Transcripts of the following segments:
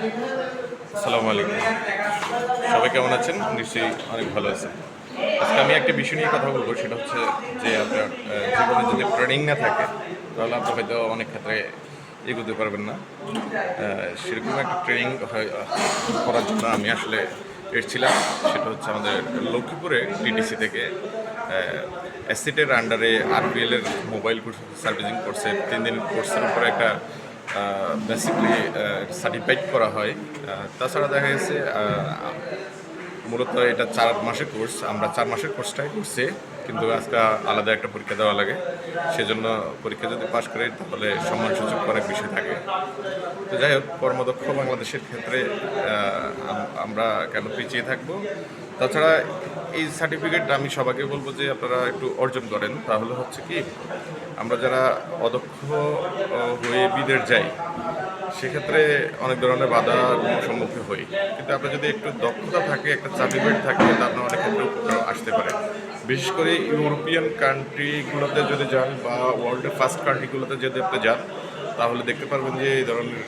আসসালামু আলাইকুম। সবাই কেমন আছেন? নিশ্চয়ই অনেক ভালো আছেন। আজকে আমি একটা বিষয় নিয়ে কথা বলবো, সেটা হচ্ছে যে আপনার জীবনে যদি ট্রেনিং না থাকে তাহলে আপনি হয়তো অনেক ক্ষেত্রে এগোতে পারবেন না। সেরকম একটা ট্রেনিং করার জন্য আমি আসলে এসেছিলাম। সেটা হচ্ছে আমাদের লক্ষ্মীপুরে টিটিসি থেকে অ্যাসিটের আন্ডারে আরবিএল এর মোবাইল সার্ভিসিং কোর্সের 3 দিন কোর্সের উপরে একটা বেসিকলি সার্টিফাইড করা হয়। তাছাড়া দেখা গেছে মূলত এটা 4 মাসের কোর্স। আমরা 4 মাসের কোর্সটাই করছি, কিন্তু আজকে আলাদা একটা পরীক্ষা দেওয়া লাগে। সেজন্য পরীক্ষা যদি পাশ করে তাহলে সম্মানসূচক অনেক বিষয় থাকে। তো যাই হোক, কর্মদক্ষ বাংলাদেশের ক্ষেত্রে আমরা কেন পিছিয়ে থাকবো? তাছাড়া এই সার্টিফিকেট আমি সবাইকে বলবো যে আপনারা একটু অর্জন করেন। তাহলে হচ্ছে কি, আমরা যারা অদক্ষ হয়ে বিদেশ যাই সেক্ষেত্রে অনেক ধরনের বাধার সম্মুখীন হই, কিন্তু আপনার যদি একটু দক্ষতা থাকে, একটা সার্টিফিকেট থাকে, তাহলে আপনার অনেক ক্ষেত্রে উপকার আসতে পারে। বিশেষ করে ইউরোপিয়ান কান্ট্রিগুলোতে যদি যান বা ওয়ার্ল্ডের ফার্স্ট কান্ট্রিগুলোতে যদি আপনি যান, তাহলে দেখতে পারবেন যে এই ধরনের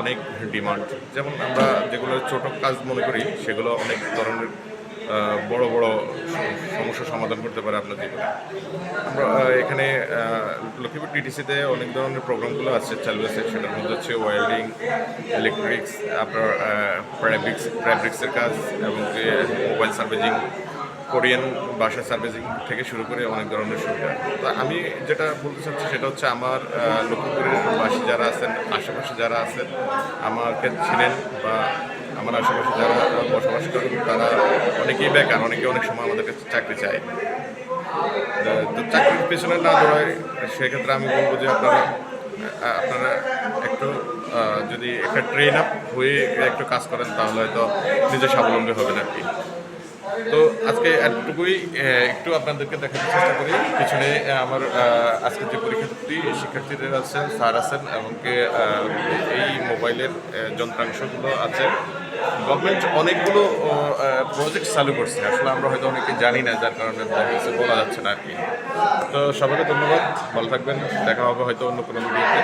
অনেক ডিমান্ড। যেমন আমরা যেগুলো ছোট কাজ মনে করি, সেগুলো অনেক ধরনের বড় বড় সমস্যার সমাধান করতে পারে আপনার জীবনে। আমরা এখানে লক্ষ্মীপুর টিটিসিতে অনেক ধরনের প্রোগ্রামগুলো আছে চালু আছে। সেটার মধ্যে হচ্ছে ওয়েল্ডিং, ইলেকট্রিক্স, আপনার ফ্যাব্রিক্সের কাজ, এবং মোবাইল সার্ভিসিং, কোরিয়ান ভাষা সার্ভিসিং থেকে শুরু করে অনেক ধরনের সুবিধা। তো আমি যেটা বলতে চাচ্ছি সেটা হচ্ছে আমার লক্ষ্মীপুরের বাসী যারা আছেন, আশেপাশে যারা আছেন, আমাকে ছিলেন বা আমার আশেপাশে যারা বসবাস করেন, তারা অনেকেই বেকার, অনেকে অনেক সময় আমাদের কাছে চাকরি চায়। তো চাকরির পেছনে না দৌড়ায়, সেক্ষেত্রে আমি বলবো যে আপনারা একটু যদি একটা ট্রেন আপ হয়ে একটু কাজ করেন, তাহলে হয়তো নিজে স্বাবলম্বী হবেন আর কি। তো আজকে এতটুকুই, একটু আপনাদেরকে দেখাতে চেষ্টা করি। পিছনে আমার আজকের যে পরীক্ষার্থী শিক্ষার্থীদের আছেন, স্যার আছেন, এবং এই মোবাইলের যন্ত্রাংশগুলো আছে। গভর্নমেন্ট অনেকগুলো প্রজেক্ট চালু করছে, আসলে আমরা হয়তো অনেকে জানি না, যার কারণে বলা যাচ্ছে না আর কি। তো সবাইকে ধন্যবাদ, ভালো থাকবেন, দেখা হবে হয়তো অন্য কোনো ভিডিওতে।